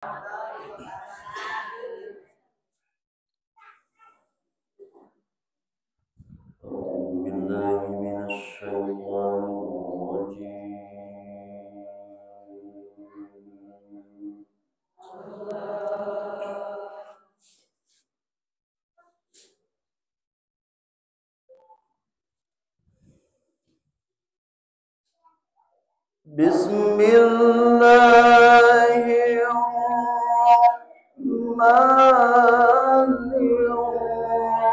أعوذ بالله من الشيطان الرجيم. بسم الله الرحمن الرحيم.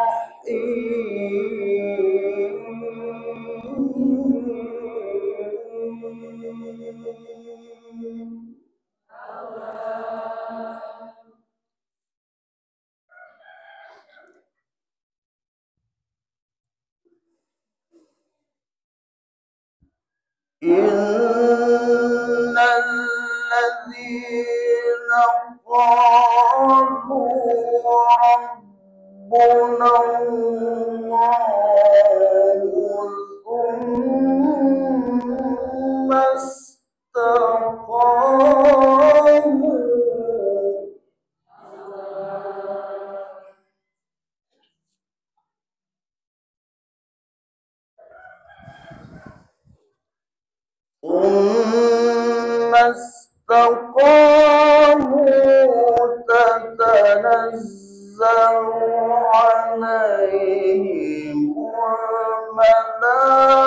إن الذين قالوا ربنا الله ثم استقاموا تتنزل عليهم الملائكة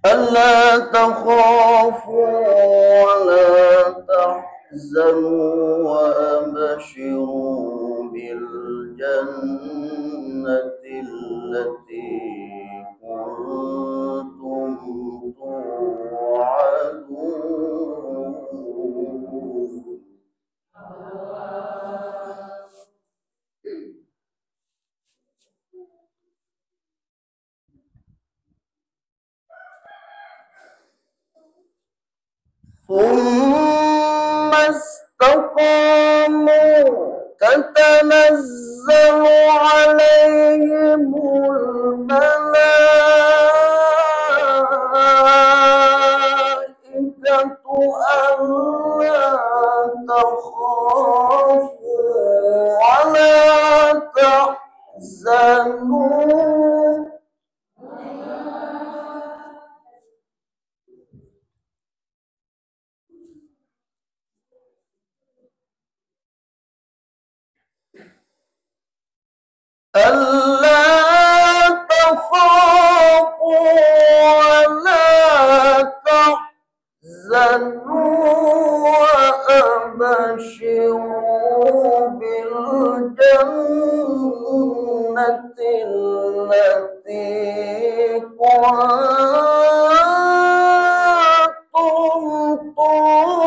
ألا تخافوا ولا تحزنوا وأبشروا بالجنة التي كنتم توعدون. ثم استقاموا تتنزل عليهم الملائكة ألا تخافوا ولا تحزنوا وأبشروا بالجنة التي كنتم توعدون.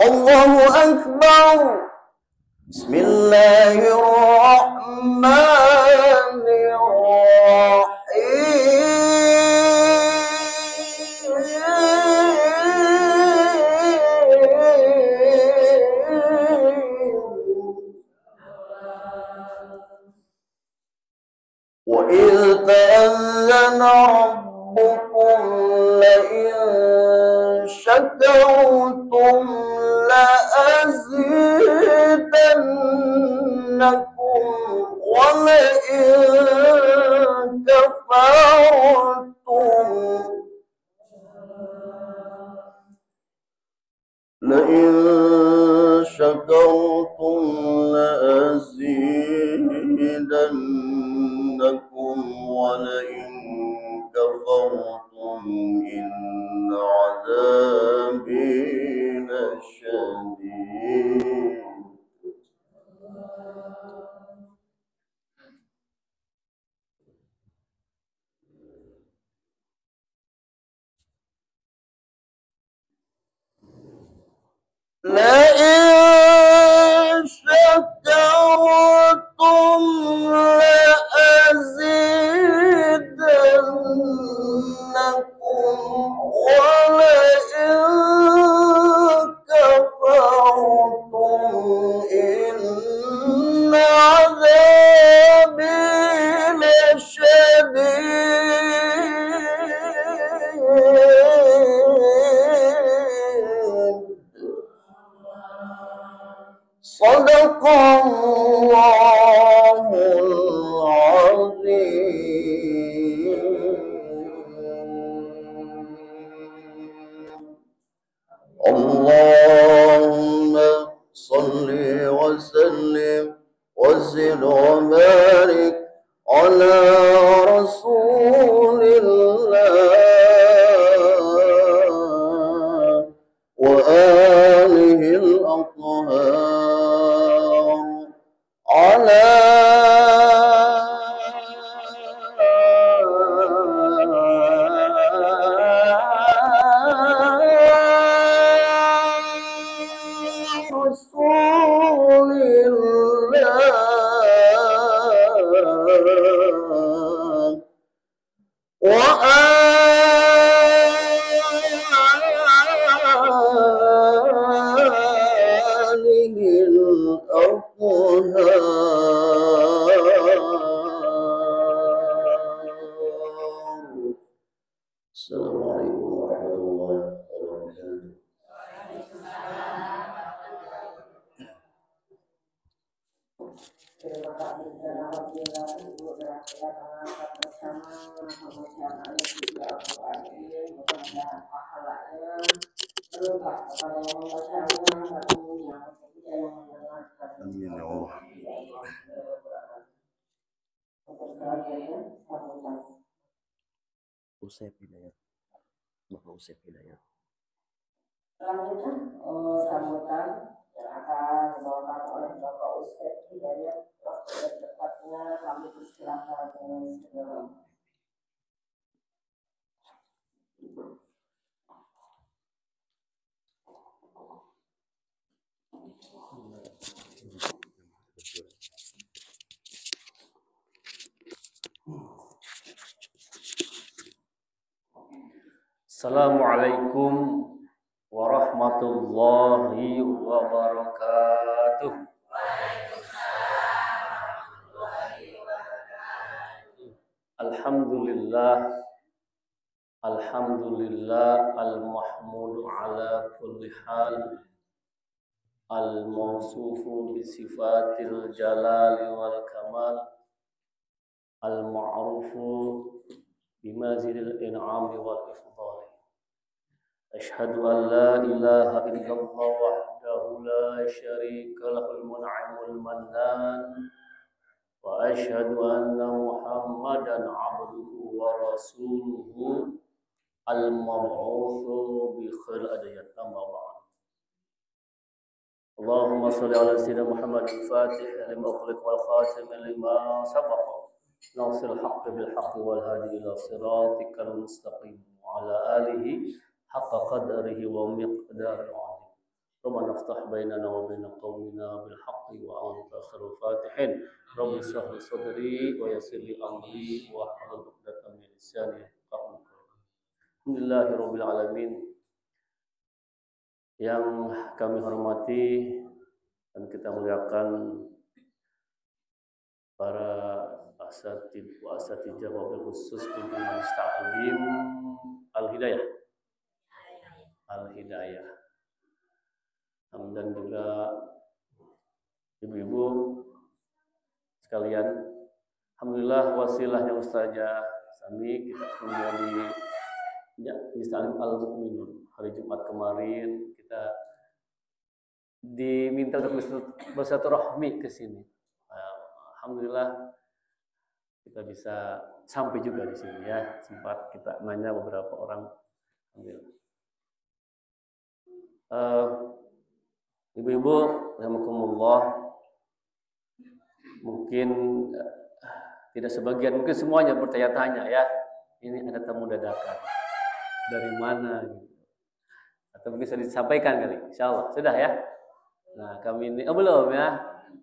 الله أكبر. بسم الله الرحمن الرحيم. وإذ تأذن ربكم لئن شكرتم لأزيدنكم ولئن كفرتم لأزيدنكم ولئن كفرتم إن عذابي لشديد. لئن شكرتم لأزيدنكم ولئن كفرتم إن عذابي لشديد. صدق الله العظيم. اللهم صل وسلم وزد وبارك على رسول الله وآله الأطهار على رسول الله وآله الأطهار. السلام عليكم ورحمة الله وبركاته. Terima kasih dan alhamdulillah ibu dan kita mengangkat bersama pembacaan ayat 3 Al-Quran ini, mudah-mudahan pahalanya berlimpah kepada yang membacanya dan umumnya kita yang mendengarkan. Amin ya Allah. Untuk selanjutnya sambutan. Usep Hidayat. Bapak Usep Hidayat. Selanjutnya sambutan yang akan dibawakan oleh Bapak Ustaz Hidayat. Waktu tepatnya kami persilakan dengan segala. Assalamualaikum warahmatullahi wabarakatuh. Alhamdulillah, alhamdulillah al-mahmudu ala kulli hal, al-mawsufu bi sifatil jalali wal kamal, al-ma'rufu bimazidil in'ami wal ifdali. Ashhadu an la ilaha illallah wahdahu la syarika lahul mun'imul mannan wa ashhadu anna Muhammadan abduhu wa rasuluhu al-mab'utsu bi khairil adiyat amma ba'd. Allahumma shalli ala sayyidina Muhammad al-Fatih lima ughliq wal khatim lima sabaqa nasir al-haqq bil haqq wal hadi ila siratikal mustaqim wa ala alihi haqqa qadrihi wa miqdaril azim. Rabbana iftah bainana wa bain qaumina bil haqqi wa anta khairul fatihin. Rabbi shrah li sadri wa yassir li amri wa hlul 'uqdatam min lisani yafqahu qawli. Alhamdulillahirabbil alamin. Yang kami hormati dan kita muliakan para asatidz wa asatijah wabil khusus pimpinan Ta'lim Al-Hidayah. Al-Hidayah. Dan juga ibu-ibu sekalian, alhamdulillah wasilahnya Ustazah Sami kita menjadi Ta'lim Al-Mukminun. Hari Jumat kemarin kita diminta untuk bersilaturahmi ke sini. Alhamdulillah kita bisa sampai juga di sini ya. Sempat kita nanya beberapa orang. Alhamdulillah. Ibu-ibu, rahimakumullah, mungkin tidak sebagian, mungkin semuanya bertanya-tanya ya. Ini ada tamu dadakan. Dari mana? Gitu. Atau bisa disampaikan kali, insya Allah sudah ya. Nah kami ini, belum ya.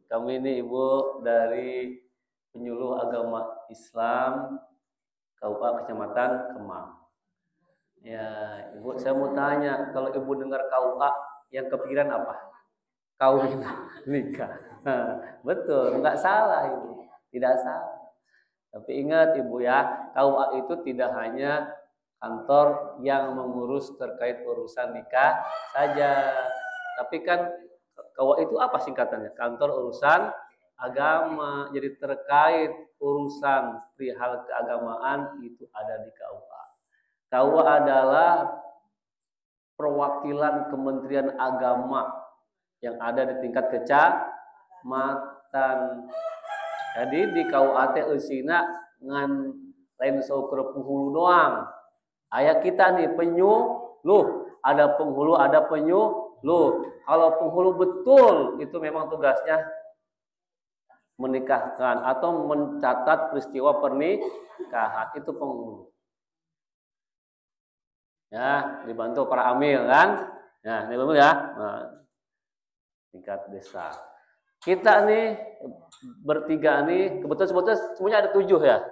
Kami ini ibu dari penyuluh agama Islam KUA Kecamatan Kemang. Ya ibu, saya mau tanya, kalau ibu dengar KUA yang kepikiran apa? Kawin nikah. Betul, nggak salah ibu, tidak salah. Tapi ingat ibu ya, KUA itu tidak hanya kantor yang mengurus terkait urusan nikah saja. Tapi kan KUA itu apa singkatannya? Kantor urusan agama. Jadi terkait urusan perihal keagamaan itu ada di KUA. KUA adalah perwakilan Kementerian Agama yang ada di tingkat kecamatan. Jadi di KUA teh eusina ngan lain saukur penghulu doang. Ayah kita nih penyuluh, ada penghulu, ada penyuluh. Kalau penghulu betul itu memang tugasnya menikahkan atau mencatat peristiwa pernikahan, itu penghulu. Ya, dibantu para amil kan. Nah, ini betul ya. Nah, tingkat desa. Kita nih bertiga nih, kebetulan semuanya ada 7 ya.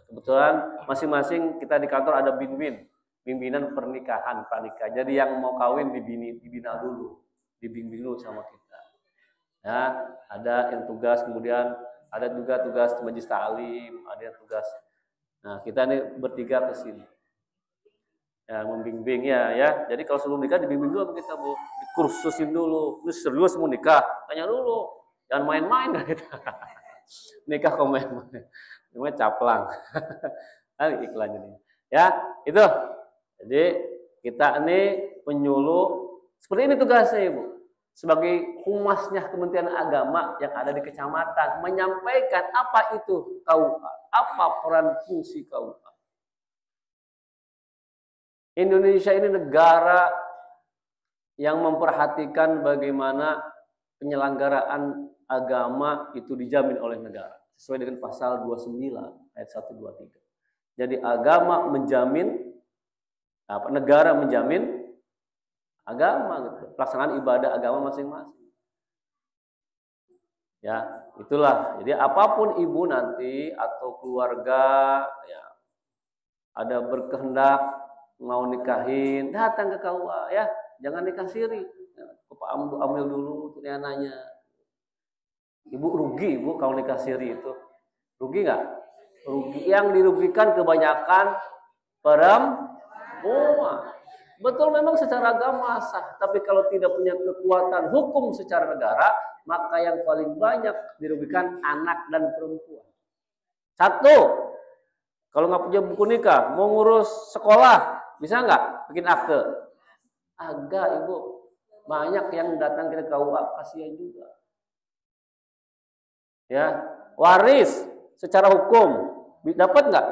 Kebetulan masing-masing kita di kantor ada bimbingan pernikahan, pranikah. Jadi yang mau kawin dibina dulu, dibimbing dulu sama kita. Ya, ada yang tugas, kemudian ada juga tugas majelis ta'lim, ada yang tugas. Nah, kita nih bertiga ke sini. Ya, membimbing ya. Jadi kalau sebelum nikah dibimbing dulu sama kita, Bu. Dikursusin dulu. Ini serius mau nikah? Tanya dulu. Jangan main-main kan kita. Nikah kok main-main. Namanya caplang. Iklan jadi. Ya, itu. Jadi kita ini penyuluh. Seperti ini tugasnya, Ibu. Sebagai humasnya Kementerian Agama yang ada di kecamatan, menyampaikan apa itu KUA, apa peran fungsi KUA. Indonesia ini negara yang memperhatikan bagaimana penyelenggaraan agama itu dijamin oleh negara sesuai dengan pasal 29 ayat 1, 2, 3. Jadi agama menjamin, negara menjamin agama gitu, pelaksanaan ibadah agama masing-masing. Ya, itulah. Jadi apapun ibu nanti atau keluarga ya ada berkehendak mau nikahin, datang ke KUA ya, jangan nikah siri. Pak ambil dulu nanya. Ibu rugi ibu kalau nikah siri itu. Rugi nggak? Rugi. Yang dirugikan kebanyakan perempuan. Betul memang secara agama sah, tapi kalau tidak punya kekuatan hukum secara negara, maka yang paling banyak dirugikan anak dan perempuan. Satu, kalau nggak punya buku nikah, mau ngurus sekolah, bisa nggak bikin akte? Agak ibu. Banyak yang datang ke KUA, kasihan juga. Ya, waris secara hukum dapat nggak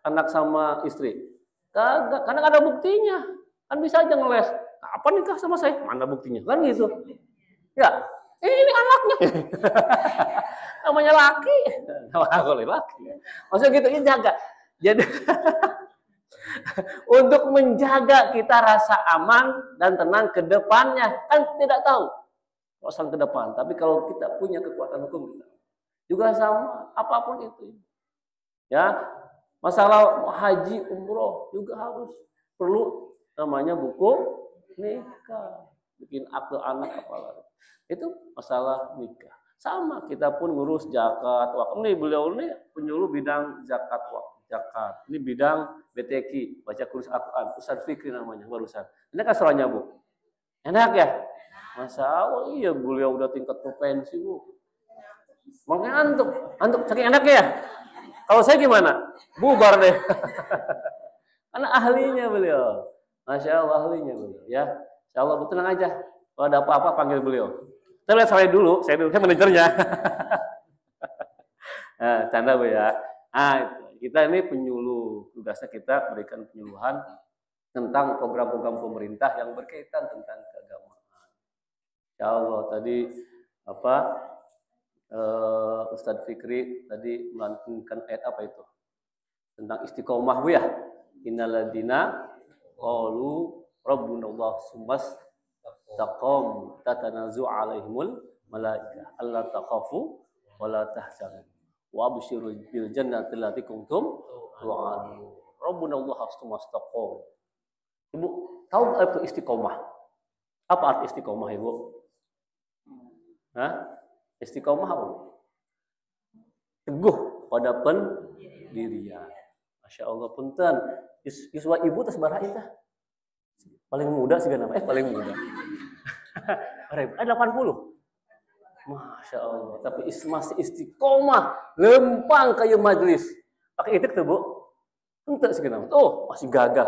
anak sama istri? Kagak, karena nggak ada buktinya. Kan bisa aja ngeles. Apa nikah sama saya? Mana buktinya? Kan gitu. Ya, ini anaknya. Namanya laki. Namanya laki. Maksudnya gitu, ini jaga. Jadi untuk menjaga kita rasa aman dan tenang ke depannya, kan tidak tahu urusan ke depan. Tapi kalau kita punya kekuatan hukum kita juga sama, apapun itu. Ya, masalah haji, umroh juga harus perlu namanya buku nikah, bikin akte anak apalagi. Itu masalah nikah. Sama kita pun ngurus zakat, wakaf. Nih beliau ini penyuluh bidang zakat wakaf. Zakat. Ini bidang BTQ, baca tulis Al-Quran, Ustaz Fikri namanya barusan. Ini kan suaranya Bu. Enak ya? Masa Allah, iya beliau udah tingkat provinsi Bu. Makanya antum saking enak ya? Kalau saya gimana? Bubar deh. Karena ahlinya beliau. Masya Allah ahlinya beliau. Ya, Insya Allah tenang aja. Kalau ada apa-apa panggil beliau. Kita lihat saya manajernya. Nah, canda Bu ya. Kita ini penyuluh, tugasnya kita berikan penyuluhan tentang program-program pemerintah yang berkaitan tentang keagamaan. Insya Allah tadi Ustadz Fikri tadi melantunkan ayat apa itu? Tentang istiqomah Bu ya. Innalladzina qalu Rabbunallah sumas taqam tatanazu alaihimul malaikah alla takhafu wa la tahzanu wa abshiru bil jannati allati kuntum tu'adun. Rabbunallah sumas taqam. Ibu tahu apa istiqomah? Apa arti istiqomah, Ibu? Hah? Istiqomah apa? Teguh pada pendirian. Masya Allah, punten. Iswa ibu tas baraha tah. Paling muda sih kan? Paling muda. Ada 80. Masya Allah. Tapi masih istiqomah, lempang kayak majlis. Pakai itik tuh, Bu? Enggak sih kan? Oh, masih gagah.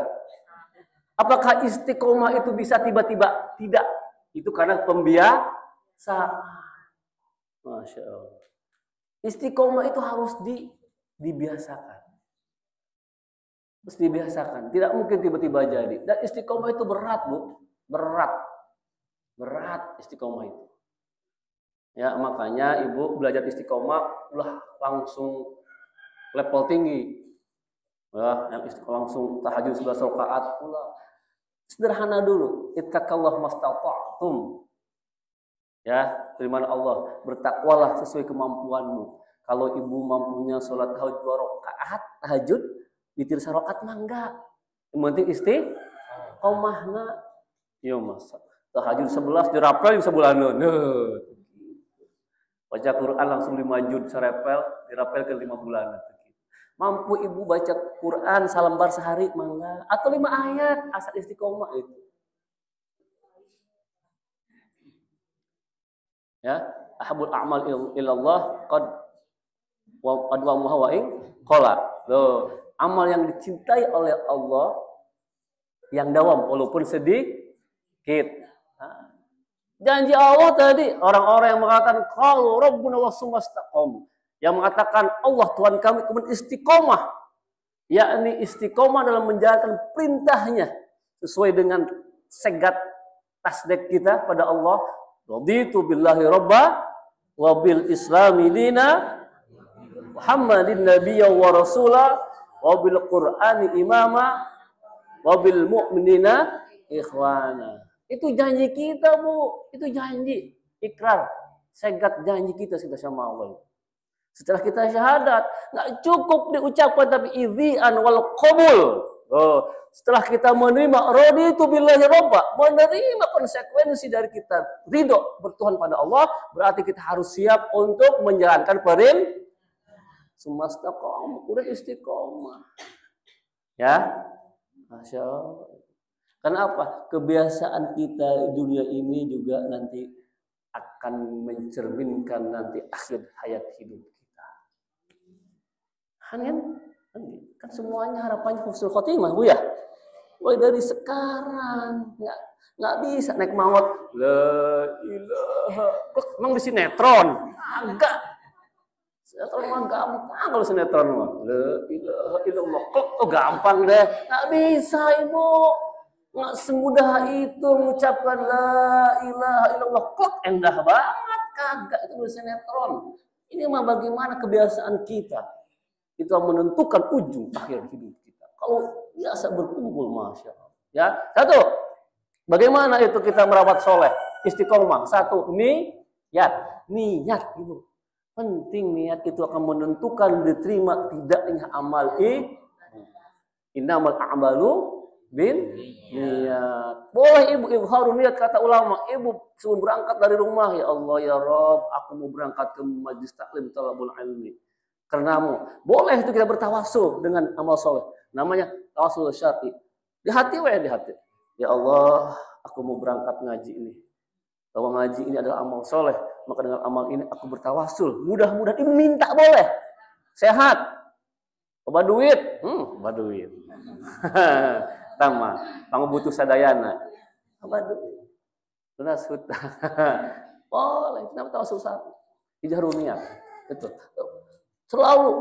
Apakah istiqomah itu bisa tiba-tiba? Tidak. Itu karena pembiasaan. Masya Allah. Istiqomah itu harus dibiasakan. Terus dibiasakan. Tidak mungkin tiba-tiba jadi. Dan istiqomah itu berat, Bu. Berat istiqomah itu. Ya, makanya Ibu belajar istiqomah ulah langsung level tinggi. Ya, yang istiqomah langsung tahajud 11 rakaat pula. Sederhana dulu. Ittaqallah mastata'tum. Ya, firman Allah, bertakwalah sesuai kemampuanmu. Kalau ibu mampunya sholat tahajud 2 rakaat, tahajud witir 1 rakaat mah enggak. Yang penting istiqomahna. Iya masa. Tahajud 11 dirapel sebulaneun. Baca Quran langsung 5 juz sarepel, dirapel ke 5 bulan. Mampu ibu baca Quran salembar sehari mangga atau 5 ayat asal istiqomah itu. Ya, ahabul a'mal ilallah qad wa muhawaing qala. Loh, amal yang dicintai oleh Allah yang dawam walaupun sedikit. Janji Allah tadi orang-orang yang mengatakan qalu rabbuna wasumastaqam, yang mengatakan Allah Tuhan kami kemudian istiqomah, yakni istiqomah dalam menjalankan perintahnya sesuai dengan segat tasdik kita pada Allah. Raditu billahi rabba wa bil islami dina Muhammadin nabiyya wa rasula wa bil qur'ani imama wa bil mu'minina ikhwana. Itu janji kita, Bu. Itu janji, ikrar, segat janji kita sama Allah. Setelah kita syahadat, nggak cukup diucapkan tapi idhi'an wal qabul. Oh, setelah kita menerima raditu billahi rabba, menerima konsekuensi dari kita ridho bertuhan pada Allah, berarti kita harus siap untuk menjalankan perintah. Sumastaqam, udah istiqomah. Ya. Masya Allah. Kenapa? Kebiasaan kita di dunia ini juga nanti akan mencerminkan nanti akhir hayat hidup kita. Kan semuanya harapannya husnul khotimah, Bu ya. Wah, dari sekarang nggak bisa naik maut. La ilaha. Kok emang di sinetron? Agak. Sinetron mah gampang kalau sinetron mah. La ilaha illallah. Kok gampang deh. Nggak bisa, Ibu. Nggak semudah itu mengucapkan la ilaha illallah. Kok endah banget. Kagak, itu di sinetron. Ini mah bagaimana kebiasaan kita. Itu menentukan ujung akhir hidup kita. Kalau biasa berkumpul, Masya Allah. Ya, satu. Bagaimana itu kita merawat soleh? Istiqomah. Satu, niat, Ibu. Penting niat itu akan menentukan diterima tidaknya amal innamal a'malu bin niat. Boleh Ibu izharun niat, kata ulama. Ibu sebelum berangkat dari rumah, ya Allah ya Rabb, aku mau berangkat ke majlis taklim talabul ilmi. Karenamu. Boleh itu kita bertawasul dengan amal soleh. Namanya tawasul syar'i. Di hati. Ya Allah, aku mau berangkat ngaji ini. Bahwa ngaji ini adalah amal soleh. Maka dengan amal ini aku bertawasul. Mudah-mudahan Ibu minta boleh. Sehat. Obat duit. Obat duit. Tama. Kamu butuh sadayana. Obat duit. Benas hutang. Boleh. Kenapa tawasul syar'i? Ijharun niat. Betul. Selalu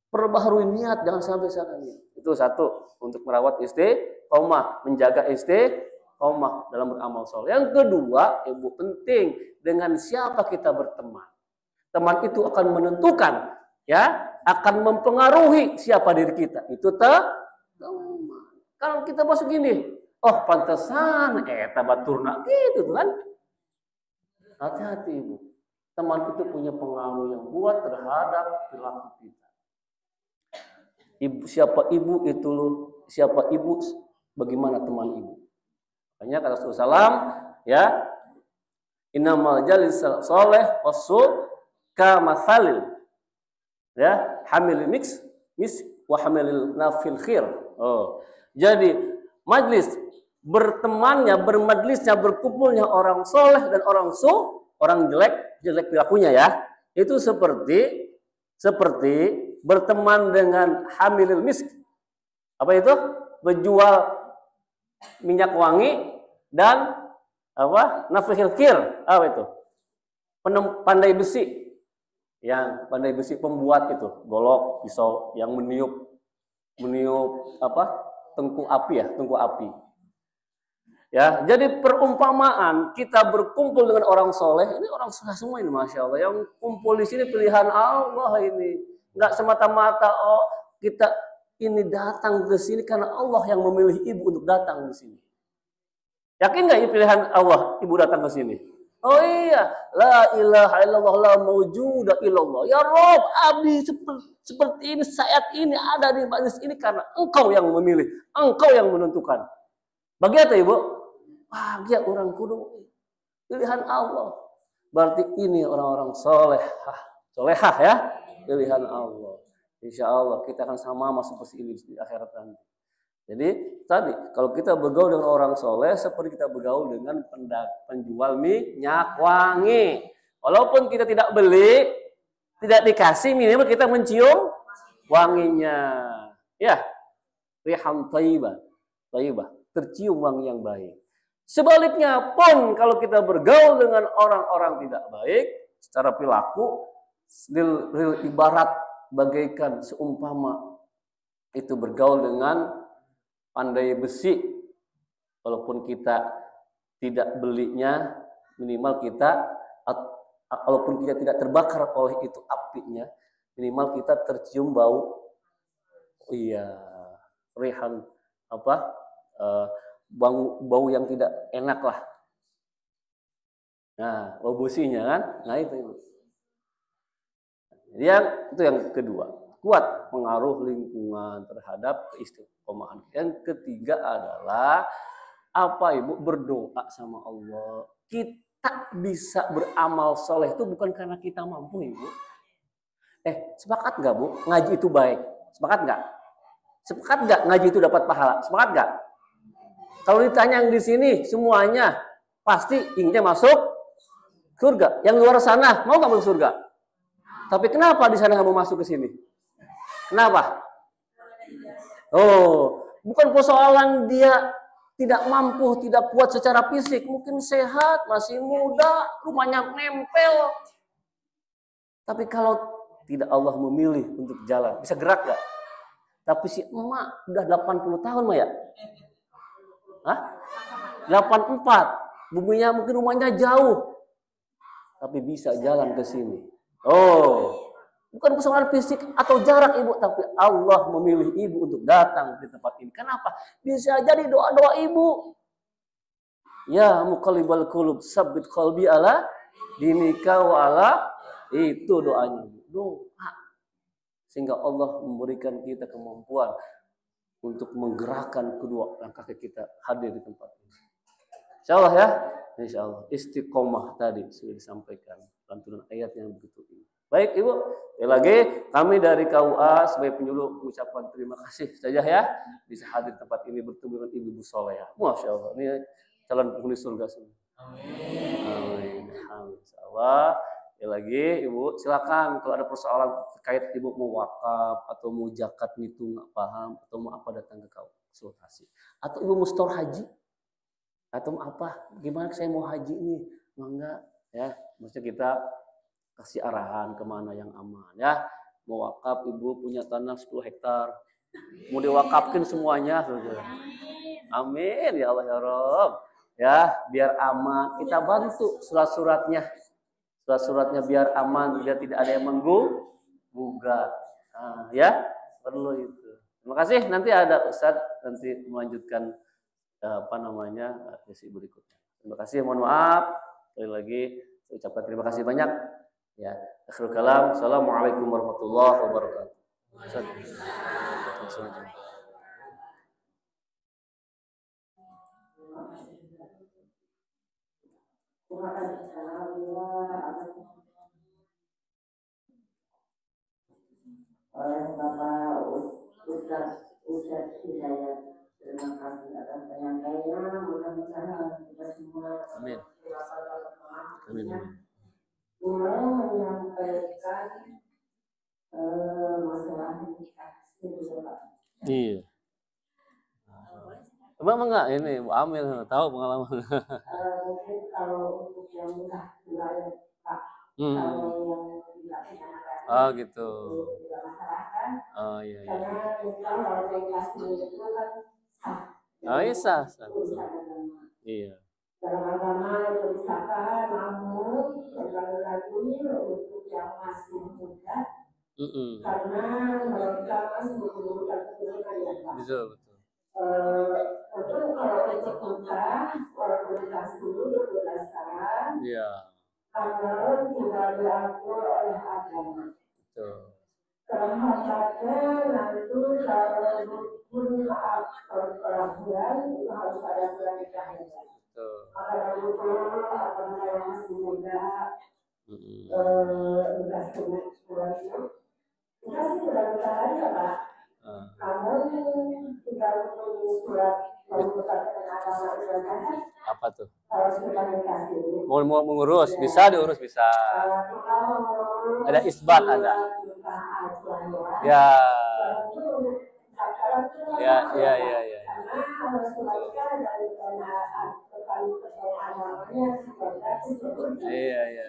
perbaharui niat, jangan sampai salah niat. Itu satu, untuk merawat istiqomah, menjaga istiqomah dalam beramal soleh. Yang kedua, Ibu, penting dengan siapa kita berteman. Teman itu akan menentukan, ya, akan mempengaruhi siapa diri kita. Itu teman. Kalau kita masuk gini, Oh pantesan baturna gitu kan. Hati-hati ibu. Teman itu punya pengaruh yang kuat terhadap perilaku kita. Siapa ibu itu siapa ibu, bagaimana teman ibu. Makanya kata Rasulullah ya, innamal jalis soleh wasul kamathalil ya hamil mix wa hamilil nafil khir. Oh. Jadi majlis bertemannya, bermajlisnya, berkumpulnya orang soleh dan orang orang jelek perilakunya ya, itu seperti berteman dengan hamilil misk. Apa itu? Berjual minyak wangi dan apa? Nafihil kir. Apa itu? Pandai besi. Yang pandai besi pembuat itu, golok, pisau yang meniup apa? Tengku api. Ya, jadi perumpamaan kita berkumpul dengan orang soleh, ini orang soleh semua ini, masya Allah. Yang kumpul di sini pilihan Allah ini, nggak semata-mata kita ini datang ke sini karena Allah yang memilih ibu untuk datang di sini. Yakin nggak ini pilihan Allah, ibu datang ke sini? Oh iya, la ilaha illallah la maujuda illallah. Ya Rob, abdi seperti ini saat ini ada di majlis ini karena engkau yang memilih, engkau yang menentukan. Bahagia tuh ibu? Bahagia orang kudu pilihan Allah. Berarti ini orang-orang solehah ya, pilihan Allah. Insya Allah kita akan sama masuk seperti ini di akhirat nanti. Jadi tadi kalau kita bergaul dengan orang soleh seperti kita bergaul dengan penjual minyak wangi. Walaupun kita tidak beli, tidak dikasih, minimal kita mencium wanginya. Ya, rihan thayyibah, tercium wangi yang baik. Sebaliknya pun kalau kita bergaul dengan orang-orang tidak baik secara perilaku, real ibarat bagaikan seumpama itu bergaul dengan pandai besi. Walaupun kita tidak belinya, minimal kita, walaupun kita tidak terbakar oleh itu apinya, minimal kita tercium bau, rihan apa, bau yang tidak enak lah. Nah, bau besinya kan, nah itu. Itu yang kedua, kuat pengaruh lingkungan terhadap keistiqomahan. Yang ketiga adalah ibu, berdoa sama Allah. Kita bisa beramal soleh itu bukan karena kita mampu ibu. Sepakat nggak bu? Ngaji itu baik. Sepakat nggak? Sepakat nggak ngaji itu dapat pahala? Sepakat nggak? Kalau ditanya yang di sini semuanya pasti inginnya masuk surga. Yang luar sana mau nggak masuk surga? Tapi kenapa di sana nggak mau masuk ke sini? Kenapa? Bukan persoalan dia tidak mampu, tidak kuat secara fisik, mungkin sehat, masih muda, rumahnya nempel. Tapi kalau tidak Allah memilih untuk jalan, bisa gerak nggak? Tapi si emak udah 80 tahun Maya. 84. Buminya mungkin rumahnya jauh. Tapi bisa jalan ke sini. Bukan persoalan fisik atau jarak ibu, tapi Allah memilih ibu untuk datang di tempat ini. Kenapa? Bisa jadi doa-doa ibu. Ya muqallibal qulub, tsabbit qalbi ala dinika wa ala, itu doanya. Doa. Sehingga Allah memberikan kita kemampuan untuk menggerakkan kedua langkah kita hadir di tempat ini. Insyaallah ya. Insyaallah istiqomah tadi sudah disampaikan lantunan ayat yang begitu ini. Baik ibu, lagi kami dari KUA sebagai penyuluh mengucapkan terima kasih saja ya bisa hadir tempat ini bertemu dengan ibu-ibu soleha. Masya Allah, ini calon penghuni surga semua. Amin. Insyaallah. Lagi ibu silakan kalau ada persoalan terkait ibu mau wakaf atau mau zakat itu nggak paham atau mau apa datang ke konsultasi atau ibu mau store haji atau mau apa gimana saya mau haji ini enggak ya, maksudnya kita kasih arahan kemana yang aman ya. Mau wakaf ibu punya tanah 10 hektar mau diwakafkin semuanya. Amin ya Allah ya Rob ya, biar aman kita bantu surat-suratnya biar aman, biar tidak ada yang menggugat. Ya perlu itu. Terima kasih. Nanti ada Ustadz nanti melanjutkan sesi berikutnya. Terima kasih, mohon maaf. Sekali lagi saya ucapkan terima kasih banyak. Ya, akhirul kalam. Assalamualaikum warahmatullahi wabarakatuh. Oleh Bapak Ustaz Hidayat, terima kasih atas penyampaiannya. Mudah-mudahan kita semua Amin. Amin. mulai menyampaikan masalah nikah itu, Pak. Iya. Emang enggak ini Bu Amil tahu pengalaman. Mungkin kalau untuk yang mudah enggak, Pak. Kalau yang tidak punya anak, gitu. tidak masalah kan? Oh iya. Karena nikah kalau nikah itu kan sah. Oh iya sah. Iya. Dalam agama itu disahkan, namun lagi untuk yang masih muda, karena mereka kan bukan keturunan ya Pak. Betul. Untuk kalau untuk nikah, walaupun dikasih dulu 12 tahun, karena tidak diatur oleh agama. Betul. Terhadapnya nanti kalau pun pelaburan itu harus ada bulan nikahnya. Kalau itu yang masih muda, dikasih bulan itu, dikasih bulan nikah aja Pak. Namun tidak perlu surat pembukaan agama Indonesia. Apa tuh? Harus kita dikasih. Mau mengurus, bisa diurus bisa. Ada isbat ada. Ya. Iya.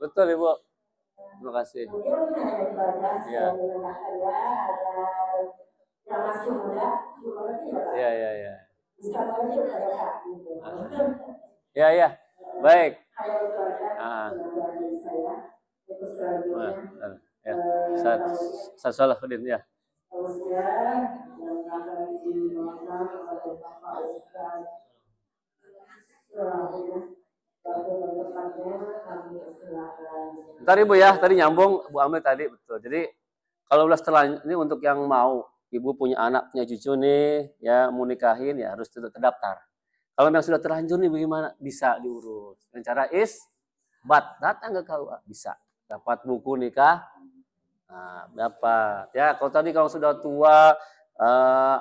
Betul Ibu. Terima kasih. Ya. Ya. Baik. Ya. Ustaz Salahuddin ya. Ntar Ibu ya, tadi nyambung Bu Amil tadi betul. Jadi kalau udah setelah ini untuk yang mau Ibu punya anak, punya cucu nih, ya mau nikahin ya harus terdaftar. Kalau yang sudah terlanjur nih bagaimana? Bisa diurus. Dengan cara isbat, datang ke KUA bisa. Dapat buku nikah, nah, dapat. Ya, kalau tadi kalau sudah tua,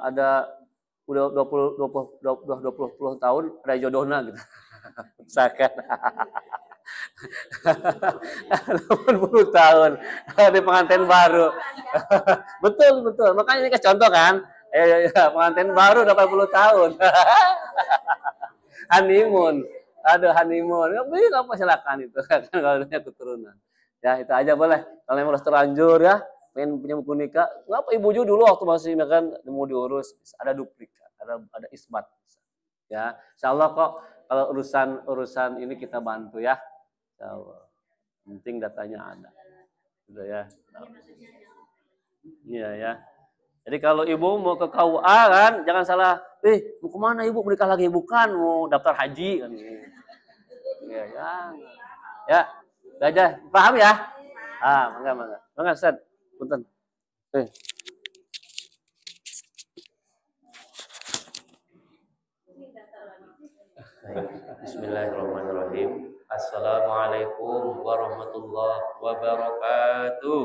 ada udah 20 tahun ada jodohnya gitu. Misalkan 80 tahun di pengantin baru. betul. Makanya ini contoh kan. Pengantin baru 80 tahun. honeymoon. Aduh honeymoon. Ya apa silakan itu kan kalau punya keturunan. Ya itu aja boleh. Kalau yang udah terlanjur ya, pengen punya buku nikah, ngapa ibu juga dulu waktu masih kan mau diurus, ada duplikat, ada isbat. Ya, insyaallah kok kalau urusan ini kita bantu ya. Insyaallah. Penting datanya ada. Gitu ya. Iya ya. Jadi kalau ibu mau ke KUA kan, jangan salah, mau kemana ibu, menikah lagi? Bukan, mau daftar haji kan. Ya, aja, paham ya? Mangga, Ustaz. Punten. Bismillahirrahmanirrahim. Assalamualaikum warahmatullahi wabarakatuh.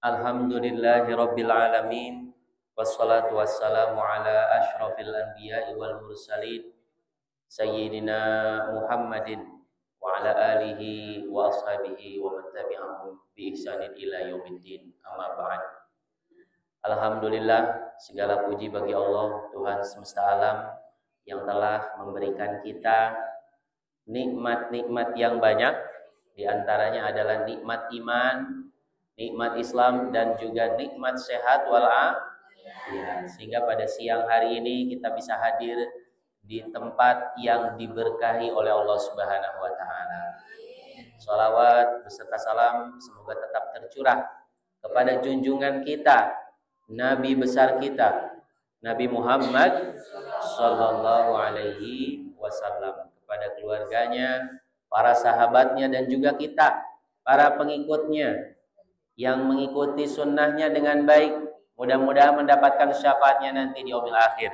Alhamdulillahirabbil alamin. Wassalatu wassalamu ala asyrafil anbiya'i wal mursalin sayyidina Muhammadin wa ala alihi wa ashabihi wa man tabi'ahum bi ihsanin ila yaumiddin. Amma ba'd. Alhamdulillah, segala puji bagi Allah, Tuhan semesta alam yang telah memberikan kita nikmat-nikmat yang banyak. Di antaranya adalah nikmat iman, nikmat Islam, dan juga nikmat sehat walafiat. Sehingga pada siang hari ini kita bisa hadir di tempat yang diberkahi oleh Allah Subhanahu wa taala. Shalawat beserta salam semoga tetap tercurah kepada junjungan kita Nabi besar kita, Nabi Muhammad Sallallahu Alaihi Wasallam, kepada keluarganya, para sahabatnya, dan juga kita, para pengikutnya yang mengikuti sunnahnya dengan baik. Mudah-mudahan mendapatkan syafaatnya nanti di yaumil akhir.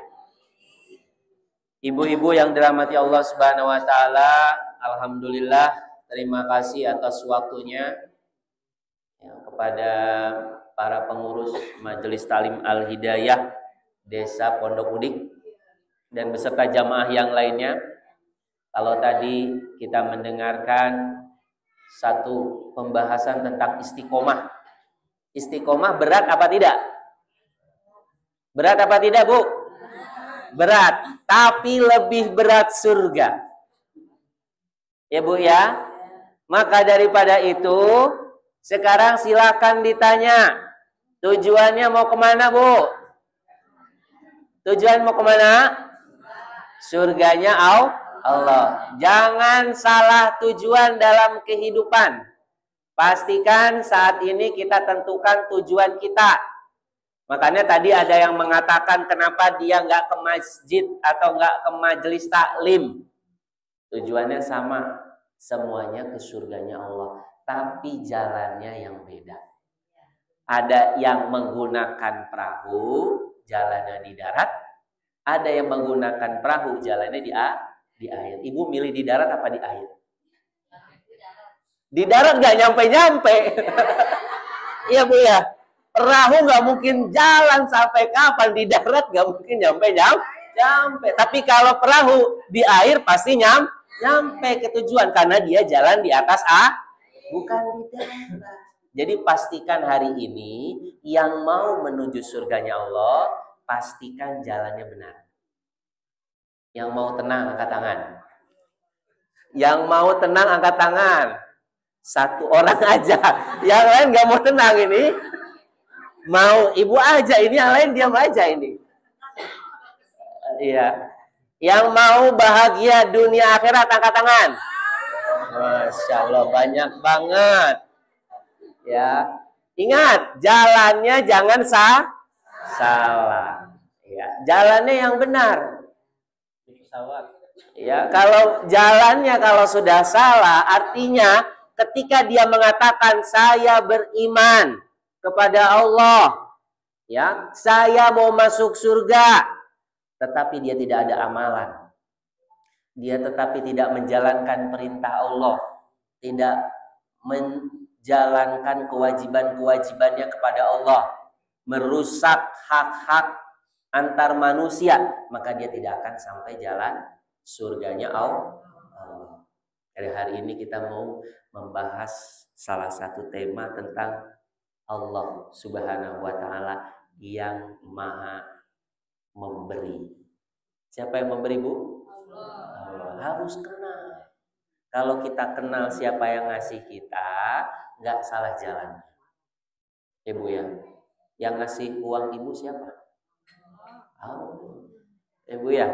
Ibu-ibu yang dirahmati Allah Subhanahu wa taala, alhamdulillah, terima kasih atas waktunya ya, kepada para pengurus Majelis Talim Al-Hidayah Desa Pondok Udik dan beserta jamaah yang lainnya. Kalau tadi kita mendengarkan satu pembahasan tentang istiqomah. Istiqomah berat apa tidak? Berat apa tidak, Bu? Berat, tapi lebih berat surga. Ya, Bu ya. Maka daripada itu, sekarang silakan ditanya. Tujuannya mau kemana, Bu? Tujuan mau kemana? Surganya Allah. Jangan salah tujuan dalam kehidupan. Pastikan saat ini kita tentukan tujuan kita. Makanya tadi ada yang mengatakan kenapa dia nggak ke masjid atau nggak ke majelis taklim. Tujuannya sama. Semuanya ke surganya Allah. Tapi jalannya yang beda. Ada yang menggunakan perahu, jalannya di darat. Ada yang menggunakan perahu, jalannya di air. Ibu milih di darat apa di air? Di darat nggak nyampe-nyampe. Iya, Bu ya. Perahu nggak mungkin jalan sampai kapan, di darat nggak mungkin nyampe. Tapi kalau perahu di air pasti nyampe ke tujuan karena dia jalan di atas bukan di darat. Jadi pastikan hari ini yang mau menuju surganya Allah, pastikan jalannya benar. Yang mau tenang angkat tangan. Yang mau tenang angkat tangan. Satu orang aja. Yang lain nggak mau tenang ini. Mau ibu aja ini, yang lain diam aja ini. Iya. Yang mau bahagia dunia akhirat angkat tangan. Masya Allah, banyak banget. Ya, ingat jalannya jangan salah. Ya, jalannya yang benar. Ya, kalau jalannya kalau sudah salah, artinya ketika dia mengatakan saya beriman kepada Allah, ya, saya mau masuk surga, tetapi dia tidak ada amalan. Dia tetapi tidak menjalankan perintah Allah, tidak menjalankan kewajiban-kewajibannya kepada Allah, merusak hak-hak antar manusia, maka dia tidak akan sampai jalan surganya Allah. Hari ini kita mau membahas salah satu tema tentang Allah Subhanahu wa taala yang Maha memberi. Siapa yang memberi, Bu? Allah. Harus kenal. Kalau kita kenal siapa yang ngasih kita, nggak salah jalan. Ibu ya, yang ngasih uang ibu siapa? Ibu ya.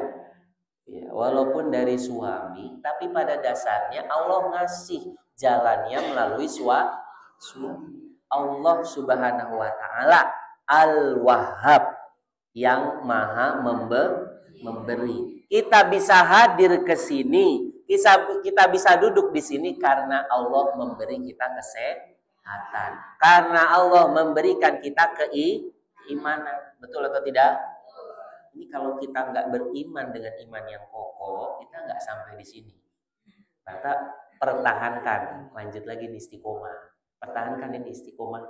Ya, walaupun dari suami, tapi pada dasarnya Allah ngasih jalannya melalui suami. Allah Subhanahu wa taala Al-Wahhab, yang Maha memberi. Kita bisa hadir ke sini, kita bisa duduk di sini karena Allah memberi kita kesehatan. Karena Allah memberikan kita keimanan. Betul atau tidak? Ini kalau kita nggak beriman dengan iman yang kokoh, kita nggak sampai di sini. Maka pertahankan, lanjut lagi di istiqomah. Pertahankan ini istiqomah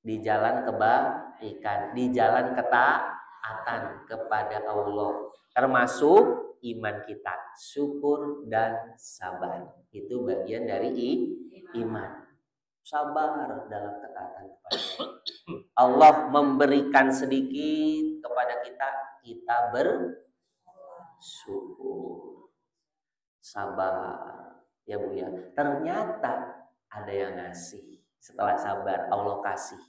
di jalan kebaikan, di jalan ketaatan kepada Allah, termasuk iman kita, syukur dan sabar. Itu bagian dari iman. Sabar dalam ketaatan kepada Allah. Allah memberikan sedikit kepada kita bersyukur, sabar, ya Bu ya. Ternyata ada yang ngasih. Setelah sabar, Allah kasih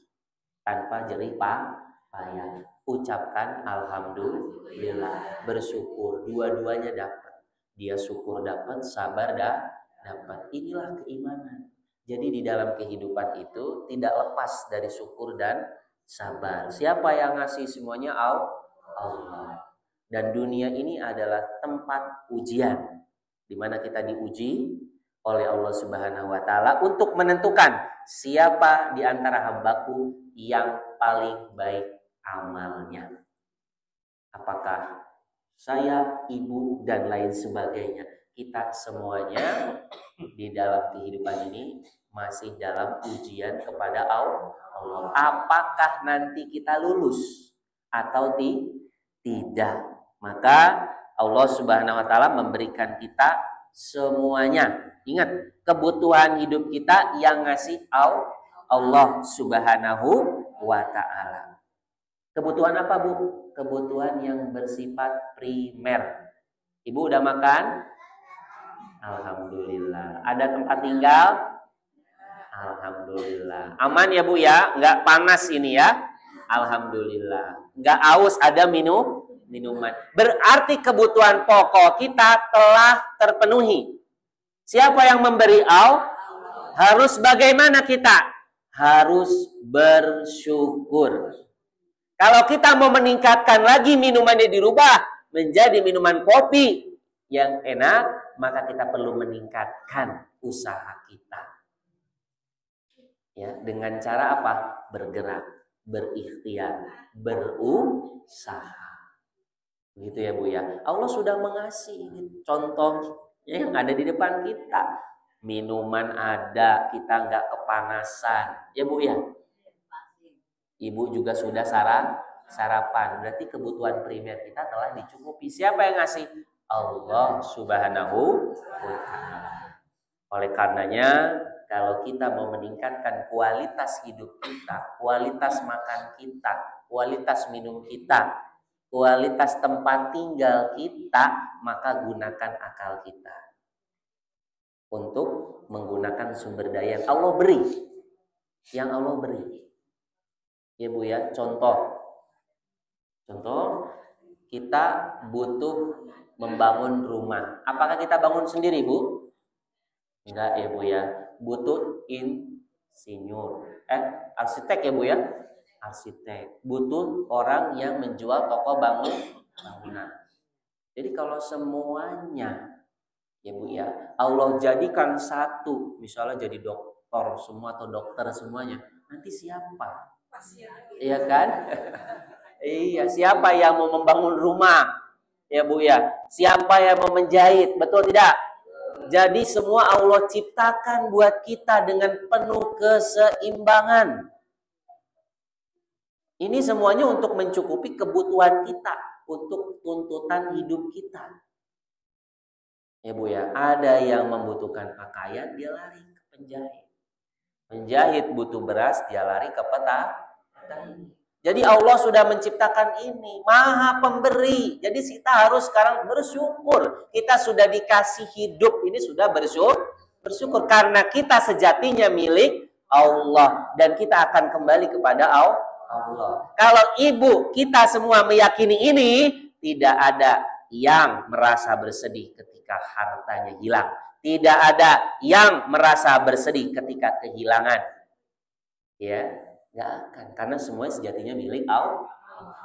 tanpa jerih payah. Ucapkan alhamdulillah, bersyukur, dua-duanya dapat. Dia syukur dapat, sabar dapat. Inilah keimanan. Jadi di dalam kehidupan itu tidak lepas dari syukur dan sabar. Siapa yang ngasih semuanya? Allah. Dan dunia ini adalah tempat ujian, di mana kita diuji oleh Allah Subhanahu wa taala untuk menentukan siapa di antara hambaku yang paling baik amalnya. Apakah saya, ibu, dan lain sebagainya. Kita semuanya di dalam kehidupan ini masih dalam ujian kepada Allah. Apakah nanti kita lulus atau tidak? Maka Allah Subhanahu wa taala memberikan kita semuanya. Ingat, kebutuhan hidup kita yang ngasih Allah Subhanahu wa taala. Kebutuhan apa, Bu? Kebutuhan yang bersifat primer. Ibu udah makan? Alhamdulillah. Ada tempat tinggal? Alhamdulillah. Aman ya, Bu ya? Nggak panas ini ya? Alhamdulillah. Nggak aus, ada minuman. Berarti kebutuhan pokok kita telah terpenuhi. Siapa yang memberi harus bagaimana kita? Harus bersyukur. Kalau kita mau meningkatkan lagi minumannya dirubah menjadi minuman kopi yang enak, maka kita perlu meningkatkan usaha kita. Ya, dengan cara apa? Bergerak, berikhtiar, berusaha. Begitu ya, Bu ya. Allah sudah mengasih contoh yang ada di depan kita. Minuman ada, kita nggak kepanasan. Ya, Bu ya. Ibu juga sudah sarapan. Berarti kebutuhan primer kita telah dicukupi. Siapa yang ngasih? Allah Subhanahu wa taala. Oleh karenanya, kalau kita mau meningkatkan kualitas hidup kita, kualitas makan kita, kualitas minum kita, kualitas tempat tinggal kita, maka gunakan akal kita untuk menggunakan sumber daya yang Allah beri. Yang Allah beri. Ya, Bu ya, contoh kita butuh membangun rumah. Apakah kita bangun sendiri, Bu? Enggak ya, Bu ya. Butuh insinyur. Arsitek ya, Bu ya. Arsitek. Butuh orang yang menjual toko bangunan. Jadi kalau semuanya ya, Bu ya, Allah jadikan satu, misalnya jadi dokter semua atau dokter semuanya, nanti siapa? Iya kan? Iya, siapa yang mau membangun rumah? Ya, Bu ya. Siapa yang mau menjahit? Betul tidak? Jadi semua Allah ciptakan buat kita dengan penuh keseimbangan. Ini semuanya untuk mencukupi kebutuhan kita, untuk tuntutan hidup kita. Ya, Bu ya. Ada yang membutuhkan pakaian, dia lari ke penjahit. Penjahit butuh beras, dia lari ke petani. Jadi Allah sudah menciptakan ini, Maha Pemberi. Jadi kita harus sekarang bersyukur. Kita sudah dikasih hidup, ini sudah bersyukur karena kita sejatinya milik Allah dan kita akan kembali kepada Allah. Kalau ibu kita semua meyakini ini, tidak ada yang merasa bersedih ketika hartanya hilang. Tidak ada yang merasa bersedih ketika kehilangan. Ya. Nggak akan, karena semuanya sejatinya milik Allah.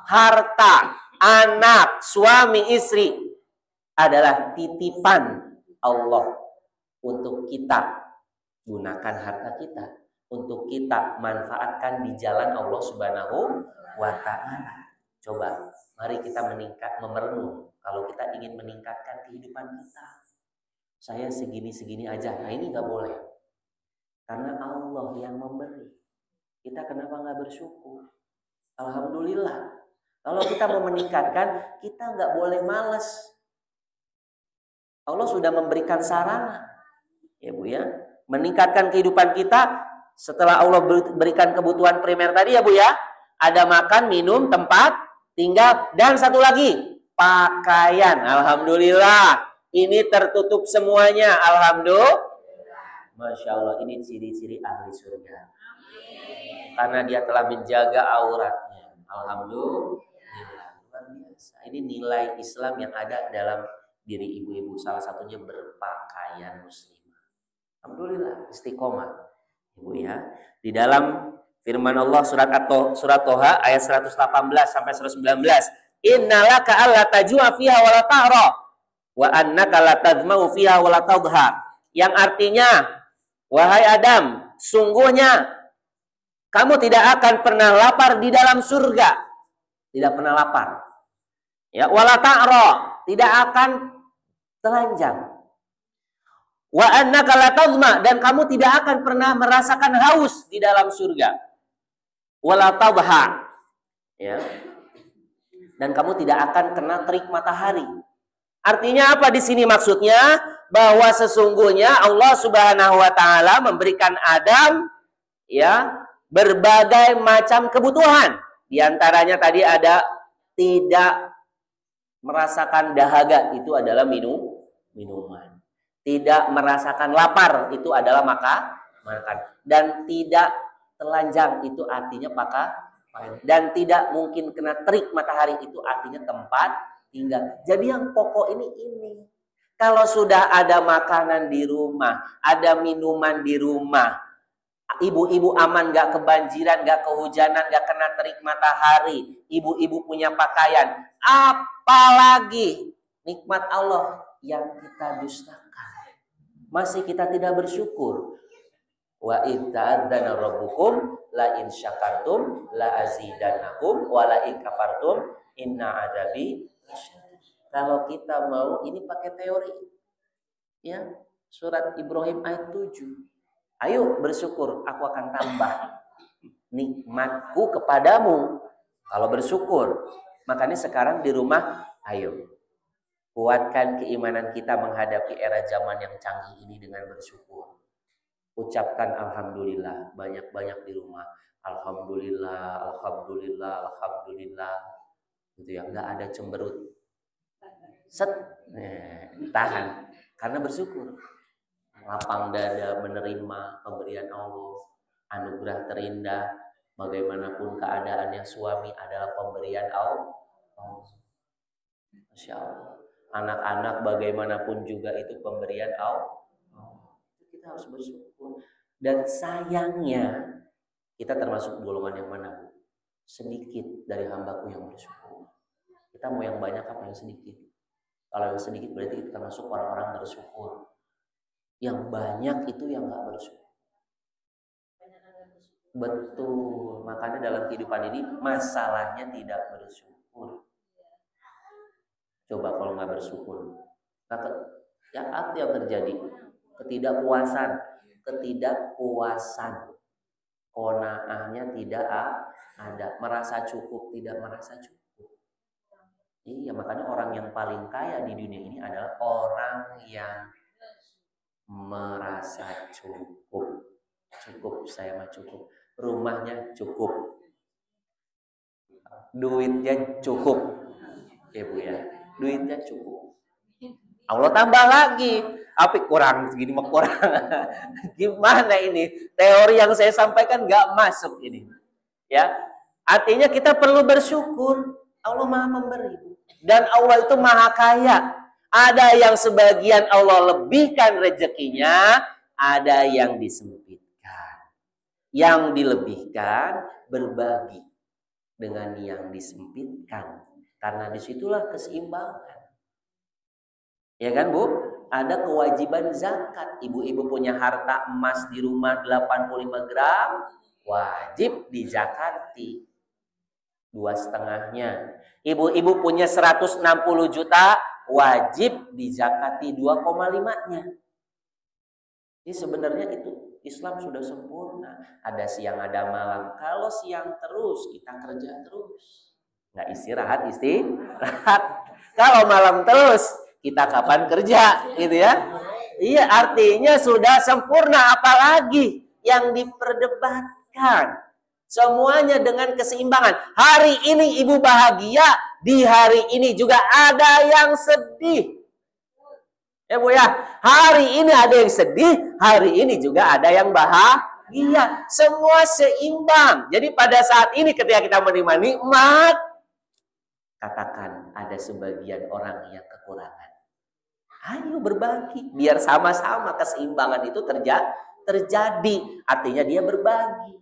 Harta, anak, suami, istri adalah titipan Allah untuk kita gunakan harta kita, untuk kita manfaatkan di jalan Allah Subhanahu wa taala. Coba, mari kita merenung kalau kita ingin meningkatkan kehidupan kita. Saya segini-segini aja, nah ini nggak boleh. Karena Allah yang memberi. Kita kenapa nggak bersyukur? Alhamdulillah. Kalau kita mau meningkatkan, kita nggak boleh malas. Allah sudah memberikan sarana, ya, Bu ya, meningkatkan kehidupan kita. Setelah Allah berikan kebutuhan primer tadi, ya, Bu ya, ada makan, minum, tempat tinggal, dan satu lagi pakaian. Alhamdulillah, ini tertutup semuanya. Alhamdulillah. Masya Allah, ini ciri-ciri ahli surga. Karena dia telah menjaga auratnya. Alhamdulillah. Luar biasa. Ini nilai Islam yang ada dalam diri ibu-ibu. Salah satunya berpakaian muslimah. Alhamdulillah, istiqomah. Ibu ya. Di dalam Firman Allah surat Toha ayat 118 sampai 119. Innalaka alla tajua fiha wa la ta'ra wa annaka la tadma'u fiha wa la tadha. Yang artinya, wahai Adam, sungguhnya kamu tidak akan pernah lapar di dalam surga. Tidak pernah lapar. Ya, wa la ta'ra, tidak akan telanjang. Wa annaka la tadma, dan kamu tidak akan pernah merasakan haus di dalam surga. Wala tadha, ya, dan kamu tidak akan kena terik matahari. Artinya apa di sini maksudnya? Bahwa sesungguhnya Allah Subhanahu wa taala memberikan Adam ya berbagai macam kebutuhan. Di antaranya tadi ada tidak merasakan dahaga, itu adalah minuman. Tidak merasakan lapar, itu adalah makan. Dan tidak telanjang, itu artinya pakaian. Dan tidak mungkin kena terik matahari, itu artinya tempat tinggal. Jadi yang pokok ini. Kalau sudah ada makanan di rumah, ada minuman di rumah, ibu-ibu aman, gak kebanjiran, gak kehujanan, gak kena terik matahari, ibu-ibu punya pakaian, apalagi nikmat Allah yang kita dustakan, masih kita tidak bersyukur. Wa in ta'adzana rabbukum la in syakartum la azidannakum wa la in kafartum inna adabi. Kalau kita mau ini pakai teori ya, surat Ibrahim ayat 7. Ayo bersyukur, aku akan tambah nikmatku kepadamu kalau bersyukur. Makanya sekarang di rumah, ayo kuatkan keimanan kita menghadapi era zaman yang canggih ini dengan bersyukur. Ucapkan alhamdulillah banyak-banyak di rumah. Alhamdulillah, alhamdulillah, alhamdulillah. Gitu ya, nggak ada cemberut. Tahan karena bersyukur. Lapang dada menerima pemberian Allah, anugerah terindah. Bagaimanapun keadaannya, suami adalah pemberian Allah. Masya Allah. Anak-anak bagaimanapun juga itu pemberian Allah. Kita harus bersyukur. Dan sayangnya kita termasuk golongan yang mana, Bu? Sedikit dari hambaku yang bersyukur. Kita mau yang banyak apa yang sedikit? Kalau yang sedikit berarti kita termasuk orang-orang bersyukur. Yang banyak itu yang nggak bersyukur. Betul. Makanya dalam kehidupan ini masalahnya tidak bersyukur. Coba kalau nggak bersyukur, ya apa yang terjadi? Ketidakpuasan, qanaahnya tidak ada, merasa cukup, tidak merasa cukup. Iya, makanya orang yang paling kaya di dunia ini adalah orang yang merasa cukup. Cukup, saya mah cukup. Rumahnya cukup. Duitnya cukup. Ya Bu ya, duitnya cukup. Allah tambah lagi. Apa kurang segini mah kurang. Gimana ini? Teori yang saya sampaikan nggak masuk ini. Ya, artinya kita perlu bersyukur. Allah Maha Memberi. Dan Allah itu Maha Kaya. Ada yang sebagian Allah lebihkan rezekinya, ada yang disempitkan. Yang dilebihkan berbagi dengan yang disempitkan. Karena disitulah keseimbangan. Ya kan Bu? Ada kewajiban zakat. Ibu-ibu punya harta emas di rumah 85 gram, wajib dizakati 2,5-nya. Ibu-ibu punya 160 juta, wajib dizakati 2,5-nya. Jadi sebenarnya itu Islam sudah sempurna. Ada siang, ada malam. Kalau siang terus, kita kerja terus. Nggak istirahat. Kalau malam terus, kita kapan kerja, gitu ya? Iya, artinya sudah sempurna, apalagi yang diperdebatkan. Semuanya dengan keseimbangan. Hari ini ibu bahagia, di hari ini juga ada yang sedih. Ya Bu ya, hari ini ada yang sedih, hari ini juga ada yang bahagia. Semua seimbang. Jadi pada saat ini ketika kita menerima nikmat, katakan ada sebagian orang yang kekurangan. Ayo berbagi, biar sama-sama keseimbangan itu terjadi. Artinya dia berbagi.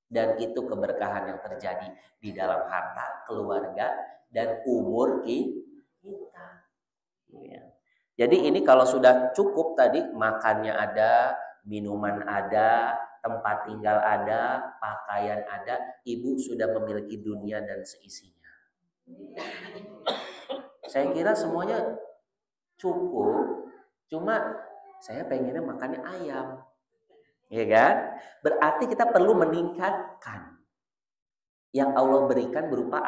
Dan itu keberkahan yang terjadi di dalam harta, keluarga, dan umur kita. Ya. Jadi ini kalau sudah cukup tadi, makannya ada, minuman ada, tempat tinggal ada, pakaian ada, ibu sudah memiliki dunia dan seisinya. Saya kira semuanya cukup, cuma saya pengennya makannya ayam. Ya kan? Berarti kita perlu meningkatkan yang Allah berikan berupa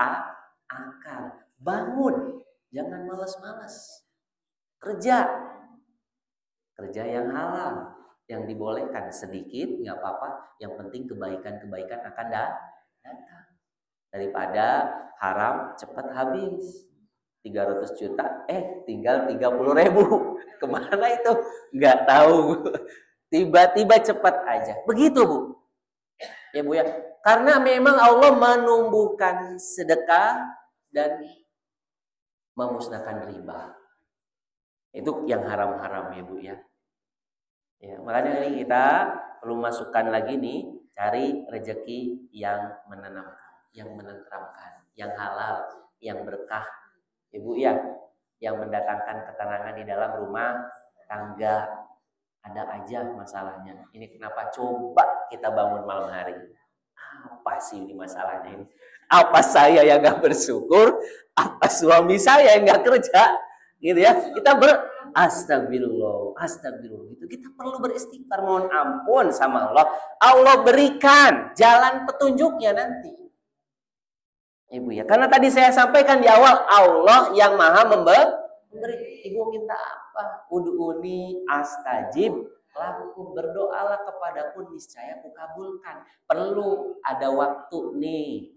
akal. Bangun, jangan malas-malas. Kerja yang halal, yang dibolehkan sedikit nggak apa-apa. Yang penting kebaikan-kebaikan akan datang. Daripada haram cepat habis. 300 juta, tinggal 30.000. Kemana itu? Nggak tahu. Tiba-tiba cepat aja. Begitu, Bu. Ya, Bu ya. Karena memang Allah menumbuhkan sedekah dan memusnahkan riba. Itu yang haram-haram ya, Bu ya. Ya, makanya ini kita perlu masukkan lagi nih, cari rezeki yang menenangkan, yang menenteramkan, yang halal, yang berkah. Ya, Bu ya, yang mendatangkan ketenangan di dalam rumah tangga. Ada aja masalahnya. Ini kenapa coba kita bangun malam hari? Apa sih ini masalahnya ini? Apa saya yang gak bersyukur? Apa suami saya yang gak kerja? Gitu ya. Kita astagfirullah. Gitu. Kita perlu beristighfar, mohon ampun sama Allah. Allah berikan jalan petunjuknya nanti. Ibu ya. Karena tadi saya sampaikan di awal, Allah yang maha memberi. Ibu minta apa? Ud'uni astajib lakum, berdoalah kepadaku niscaya aku kabulkan. Perlu ada waktu nih.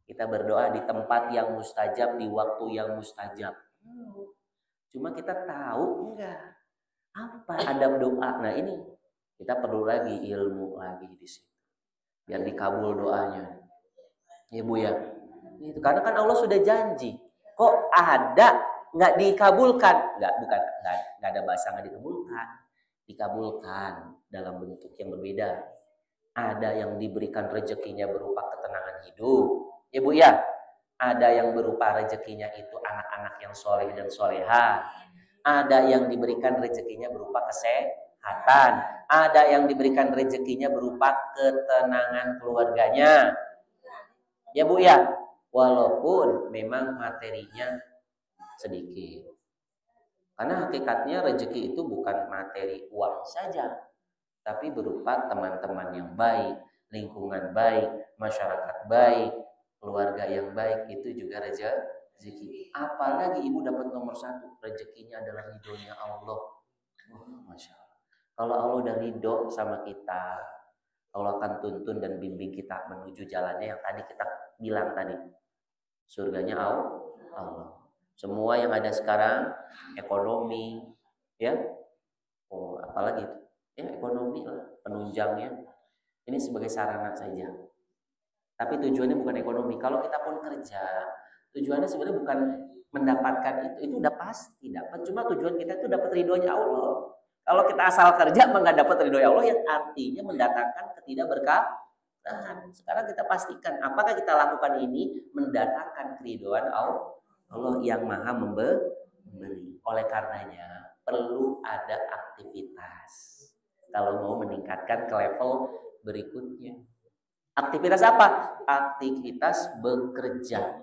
Kita berdoa di tempat yang mustajab, di waktu yang mustajab. Cuma kita tahu enggak apa adab doa. Nah ini kita perlu lagi ilmu lagi di situ biar dikabul doanya. Ibu ya. Itu karena kan Allah sudah janji. Kok ada nggak dikabulkan? Nggak ada bahasa nggak dikabulkan. Dikabulkan dalam bentuk yang berbeda. Ada yang diberikan rezekinya berupa ketenangan hidup, ya Bu ya. Ada yang berupa rezekinya itu anak-anak yang soleh dan soleha. Ada yang diberikan rezekinya berupa kesehatan. Ada yang diberikan rezekinya berupa ketenangan keluarganya, ya Bu ya. Walaupun memang materinya sedikit. Karena hakikatnya rezeki itu bukan materi uang saja, tapi berupa teman-teman yang baik, lingkungan baik, masyarakat baik, keluarga yang baik, itu juga rezeki. Apalagi ibu dapat nomor 1, rezekinya adalah ridhonya Allah. Masya Allah. Kalau Allah udah ridho sama kita, Allah akan tuntun dan bimbing kita menuju jalannya yang tadi kita bilang tadi. Surganya Allah. Semua yang ada sekarang, ekonomi, ya, apalagi itu, ya ekonomi lah, penunjangnya. Ini sebagai sarana saja. Tapi tujuannya bukan ekonomi. Kalau kita pun kerja, tujuannya sebenarnya bukan mendapatkan itu udah pasti dapat. Cuma tujuan kita itu dapat ridhonya Allah. Kalau kita asal kerja nggak dapat ridhonya Allah, yang artinya mendatangkan ketidakberkahan. Sekarang kita pastikan apakah kita lakukan ini mendatangkan keridhaan Allah yang maha memberi. Oleh karenanya perlu ada aktivitas kalau mau meningkatkan ke level berikutnya. Aktivitas apa? Aktivitas bekerja.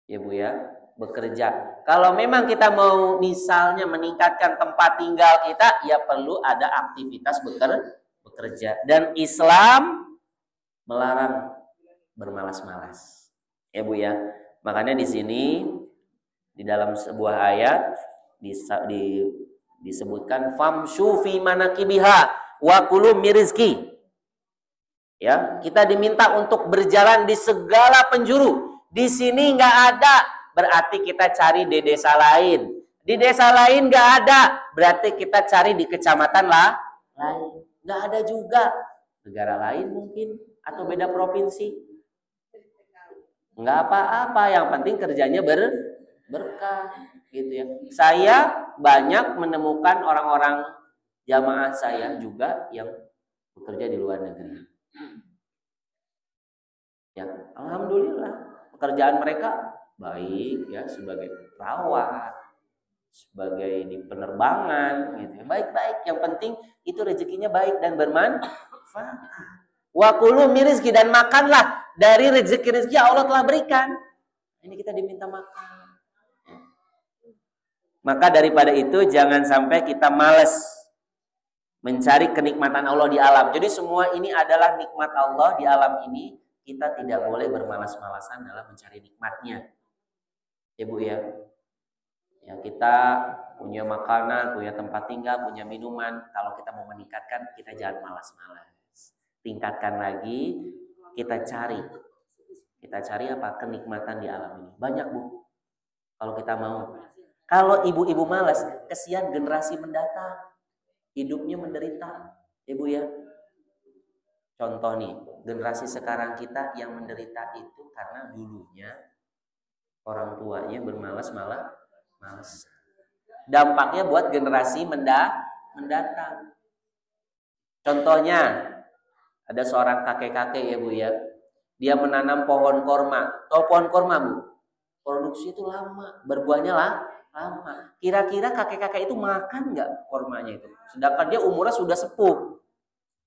Ya Bu ya, bekerja. Kalau memang kita mau misalnya meningkatkan tempat tinggal kita, ya perlu ada aktivitas bekerja. Dan Islam melarang bermalas-malas. Ya Bu ya. Makanya di sini di dalam sebuah ayat disebutkan famshu fi manakibiha wa kulu mirizki. Ya, kita diminta untuk berjalan di segala penjuru. Di sini nggak ada, berarti kita cari di desa lain. Di desa lain nggak ada, berarti kita cari di kecamatan lain. Nggak ada juga, negara lain mungkin atau beda provinsi. Nggak apa-apa, yang penting kerjanya berkah gitu ya. Saya banyak menemukan orang-orang jamaah saya juga yang bekerja di luar negeri. Ya, alhamdulillah pekerjaan mereka baik ya, sebagai perawat, sebagai di penerbangan gitu. Baik-baik, yang penting itu rezekinya baik dan bermanfaat. Wa kulu min rizqi, dan makanlah dari rezeki-rezeki Allah telah berikan. Ini kita diminta makan. Maka daripada itu jangan sampai kita malas mencari kenikmatan Allah di alam. Jadi semua ini adalah nikmat Allah di alam ini. Kita tidak boleh bermalas-malasan dalam mencari nikmatnya. Ya Bu ya. Ya, kita punya makanan, punya tempat tinggal, punya minuman. Kalau kita mau meningkatkan, kita jangan malas-malas. Tingkatkan lagi, kita cari. Kita cari apa? Kenikmatan di alam ini. Banyak Bu. Kalau kita mau. Kalau ibu-ibu malas, kesian generasi mendatang. Hidupnya menderita. Ya Bu ya. Contoh nih, generasi sekarang kita yang menderita itu karena dulunya orang tuanya bermalas-malas. Dampaknya buat generasi mendatang. Contohnya, ada seorang kakek-kakek ya Bu ya. Dia menanam pohon korma. Tahu pohon korma Bu? Produksi itu lama, berbuahnya lama. Kira-kira kakek-kakek itu makan nggak kormanya itu? Sedangkan dia umurnya sudah sepuh.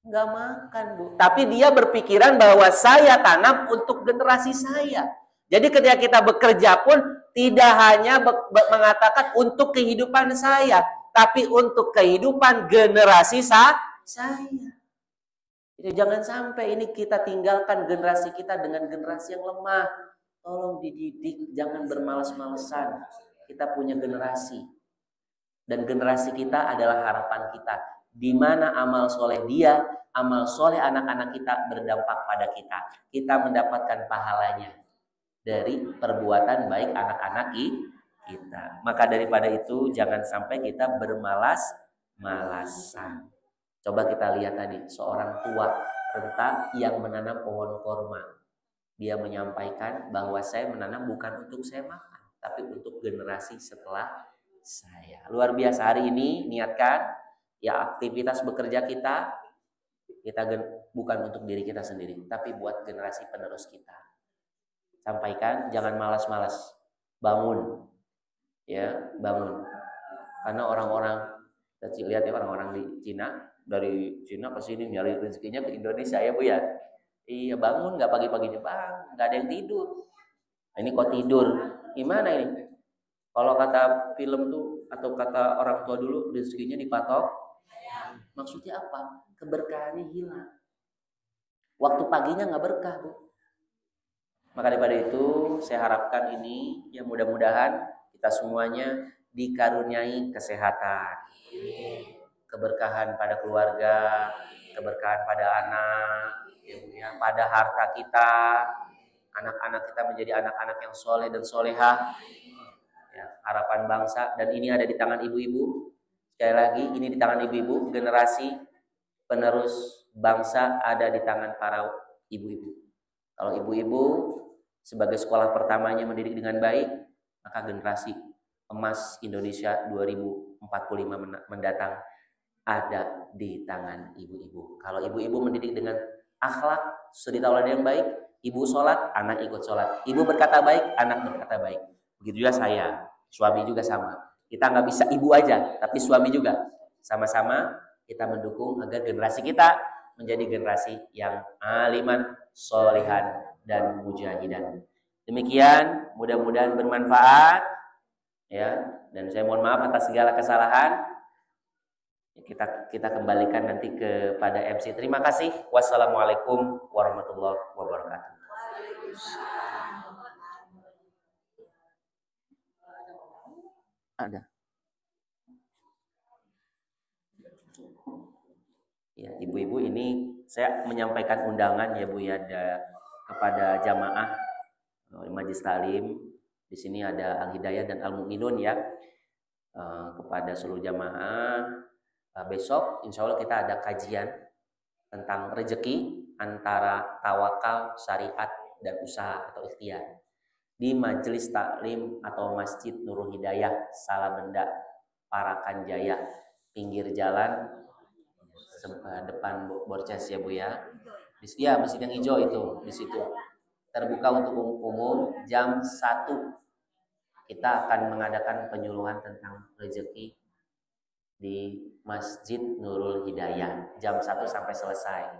Nggak makan Bu. Tapi dia berpikiran bahwa saya tanam untuk generasi saya. Jadi ketika kita bekerja pun tidak hanya mengatakan untuk kehidupan saya, tapi untuk kehidupan generasi saya. Jadi jangan sampai ini kita tinggalkan generasi kita dengan generasi yang lemah. Tolong dididik, jangan bermalas-malesan. Kita punya generasi. Dan generasi kita adalah harapan kita. Di mana amal soleh dia, amal soleh anak-anak kita berdampak pada kita. Kita mendapatkan pahalanya dari perbuatan baik anak-anak kita. Maka daripada itu jangan sampai kita bermalas-malasan. Coba kita lihat tadi seorang tua renta yang menanam pohon korma. Dia menyampaikan bahwa saya menanam bukan untuk saya makan, tapi untuk generasi setelah saya. Luar biasa. Hari ini niatkan ya, aktivitas bekerja kita bukan untuk diri kita sendiri, tapi buat generasi penerus kita. Sampaikan, jangan malas-malas. Bangun. Ya, bangun. Karena orang-orang, kita lihat ya, orang-orang di Cina, dari Cina ke sini nyari rezekinya ke Indonesia ya Bu ya. Iya, bangun nggak pagi-paginya Bang, nggak ada yang tidur. Ini kok tidur? Gimana ini? Kalau kata film tuh atau kata orang tua dulu, rezekinya dipatok. Maksudnya apa? Keberkahannya hilang. Waktu paginya nggak berkah Bu. Maka daripada itu saya harapkan ini ya, mudah-mudahan kita semuanya dikaruniai kesehatan, keberkahan pada keluarga, keberkahan pada anak, ya, pada harta kita, anak-anak kita menjadi anak-anak yang soleh dan solehah, ya, harapan bangsa. Dan ini ada di tangan ibu-ibu. Sekali lagi, ini di tangan ibu-ibu. Generasi penerus bangsa ada di tangan para ibu-ibu. Kalau ibu-ibu sebagai sekolah pertamanya mendidik dengan baik, maka generasi emas Indonesia 2045 mendatang ada di tangan ibu-ibu. Kalau ibu-ibu mendidik dengan akhlak, suri tauladan yang baik, ibu sholat, anak ikut sholat. Ibu berkata baik, anak berkata baik. Begitu juga saya, suami juga sama. Kita nggak bisa ibu aja, tapi suami juga. Sama-sama kita mendukung agar generasi kita menjadi generasi yang aliman, sholihan, dan mujahidan. Demikian, mudah-mudahan bermanfaat. Ya, dan saya mohon maaf atas segala kesalahan. Kita kembalikan nanti kepada MC. Terima kasih. Wassalamualaikum warahmatullahi wabarakatuh. Ada. Ya, ibu-ibu, ini saya menyampaikan undangan ya Bu ya, kepada jamaah Majelis Talim. Di sini ada Al-Hidayah dan Al-Mu'minun ya. Kepada seluruh jamaah, besok insya Allah kita ada kajian tentang rezeki antara tawakal, syariat, dan usaha atau ikhtiar di Majelis Taklim atau Masjid Nurul Hidayah, Salabenda, Parakan Jaya, pinggir jalan depan Borces ya Bu ya. Ya, masjid yang hijau itu di situ. terbuka untuk umum. Jam 1 kita akan mengadakan penyuluhan tentang rezeki di Masjid Nurul Hidayah jam 1 sampai selesai.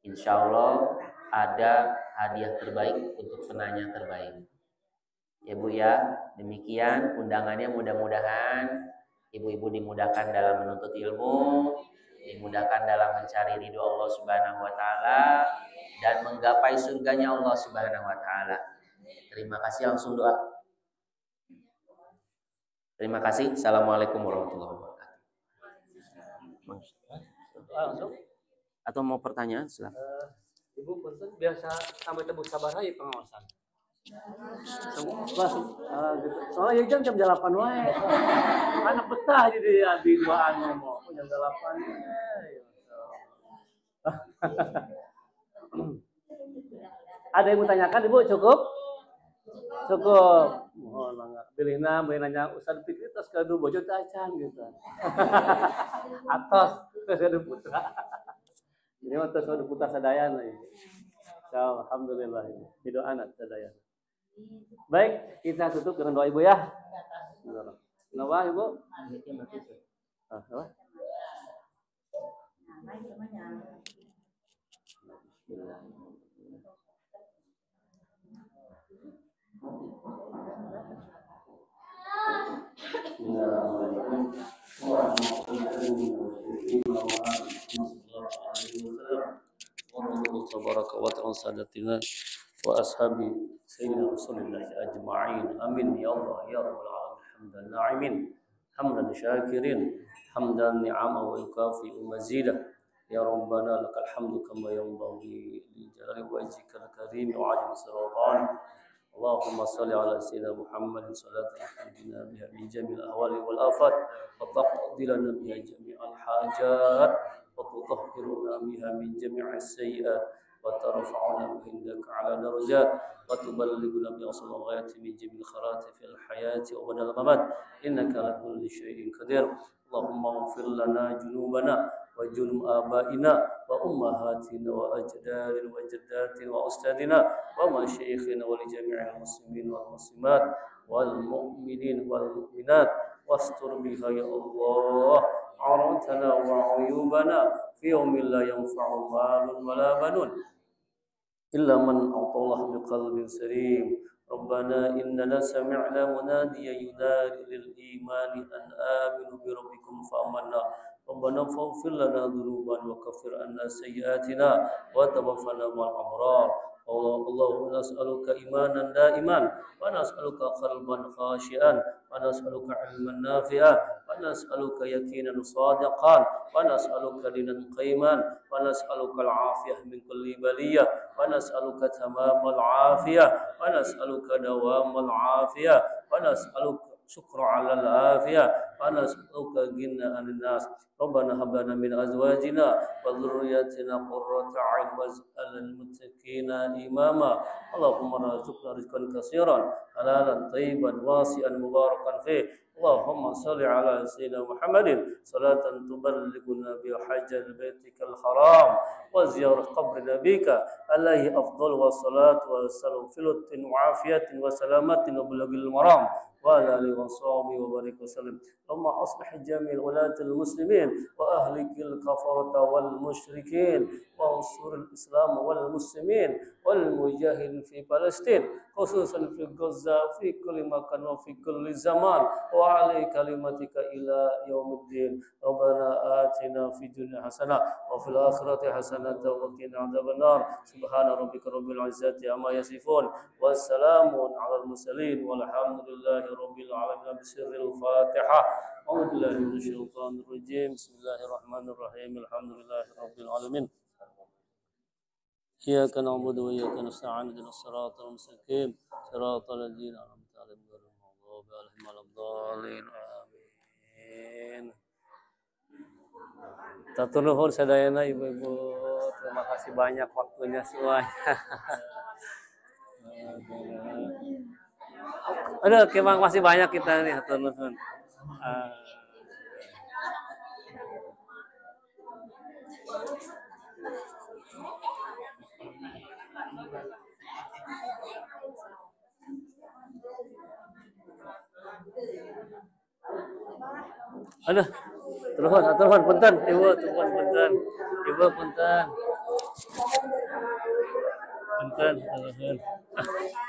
Insya Allah ada hadiah terbaik untuk penanya terbaik. Ya Bu ya, demikian undangannya, mudah-mudahan ibu-ibu dimudahkan dalam menuntut ilmu, dimudahkan dalam mencari ridho Allah Subhanahu wa taala dan menggapai surganya Allah Subhanahu wa taala. Terima kasih, langsung doa. Terima kasih. Assalamualaikum warahmatullahi wabarakatuh. Langsung. Atau mau pertanyaan? Silakan. Ibu punten biasa sampai tebus sabar aja pengawasan. Langsung gitu. Soalnya jam 8 wae. Anak betah jadi di duaan ngomong jam 8. Ada yang mau tanyakan Ibu? Cukup? Cukup. Mohon enggak. Pilihna nanya Ustaz Fikri tos kadu bojo tacan gitu. Atos kadu putra. Ini mah tos kadu putra sadayana. Alhamdulillah. Hidup anak sadayana. Baik, kita tutup dengan doa Ibu ya. Kenapa Ibu? Apa? Tabaraka wa ta'ala sadatina wa ashabi sayyidina Rasulillah ajma'in. Amin ya Allah ya rabbal alamin. Hamdan na'imin, hamdan syakirin, hamdan ni'ama wa yukafi mazidah. Ya Rabbana lakal hamdu kama yanbaghi li jalali wajhikal karim wa 'azimi sultanik. اللهم صل على سيدنا محمد صلاة تنجينا بها من جميع الأهوال والآفات وتقضي لنا بها جميع الحاجات وتطهرنا بها من جميع السيئات وترفعنا عندك على درجات وتبلغنا بأصل الغايات من جميع الخيرات في الحياة وبعد الممات إنك على كل شيء قدير. اللهم اغفر لنا جنوبنا وجنوب آبائنا وأمهاتنا وأجدادنا وجداتنا وأستاذنا ومشايخنا ولجميع المسلمين والمسلمات والمؤمنين والمؤمنات واستر بها يا الله عوراتنا وعيوبنا في يوم لا ينفع مال ولا بنون إلا من أعطى الله بقلب سليم. ربنا إننا سمعنا مناديا ينادي للإيمان أن آمنوا بربكم فآمنا ربنا فاغفر لنا ذنوبنا وكفر عنا سيئاتنا وتوفنا مع الأبرار. اللهم نسألك إيمانا دائما ونسألك قلبا خاشعا ونسألك علما نافعا ونسألك يقينا صادقا ونسألك دينا قيما ونسألك العافية من كل بلية ونسألك تمام العافية ونسألك دوام العافية ونسألك شكر على العافية ونسألك غنى عن الناس. ربنا هب لنا من أزواجنا وذرياتنا قرة أعين واجعلنا للمتقين إماما. اللهم ارزقنا رزقا كثيرا حلالا طيبا واسعا مباركا فيه. اللهم صل على سيدنا محمد صلاة تبلغنا بحج بيتك الحرام وزيارة قبر نبيك عليه أفضل والصلاة والسلام في لطف وعافية وسلامة وبلغ المرام وعلى آله وصحبه وبارك وسلم. اللهم أصلح جميع ولاة المسلمين وأهلك الكفرة والمشركين وانصر الإسلام والمسلمين والمجاهدين في فلسطين خصوصا في غزة في كل مكان وفي كل زمان وعلي كلمتك إلى يوم الدين. ربنا آتنا في الدنيا حسنة وفي الآخرة حسنة وقنا عذاب النار. سبحان ربك رب العزة عما يصفون والسلام على المرسلين والحمد لله رب العالمين. بسر الفاتحة. أعوذ بالله من الشيطان الرجيم. بسم الله الرحمن الرحيم. الحمد لله رب العالمين. إياك نعبد وإياك نستعين اهدنا الصراط المستقيم صراط الذين أنعمت عليهم غير المغضوب عليهم ولا الضالين. Amin. Tatur nuhun sadayana ibu-ibu. Terima kasih banyak waktunya semuanya. Aduh, kemang masih banyak kita nih tatur nuhun. Aduh, turun, punten, ibu, turun, punten, ibu, punten, turun.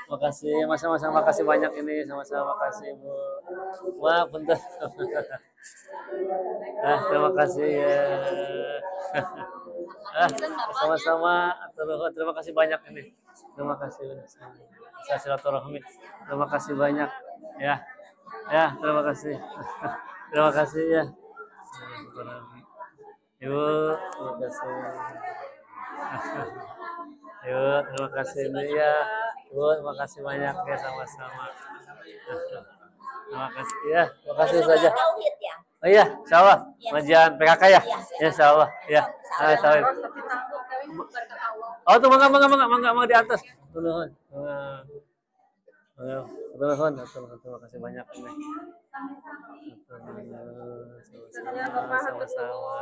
Makasih, sama-sama, makasih banyak ini, sama-sama, makasih ibu. Wah, punten. Terima kasih ya. Sama-sama, terima kasih banyak ini. Terima kasih. Saya silaturahmi. Terima kasih banyak. Ya, terima kasih. Terima kasih ya. Ibu, terima kasih. Ibu, terima kasih ini ya. Ibu, terima kasih banyak ya, sama-sama. Terima kasih ya. Terima kasih saja. Oh iya, insyaallah. Pengajian PKK ya? Ya, insyaallah. Ya. Tauhid. Oh, tuh mangga di atas. Turun. Terima kasih banyak ini. Sama-sama.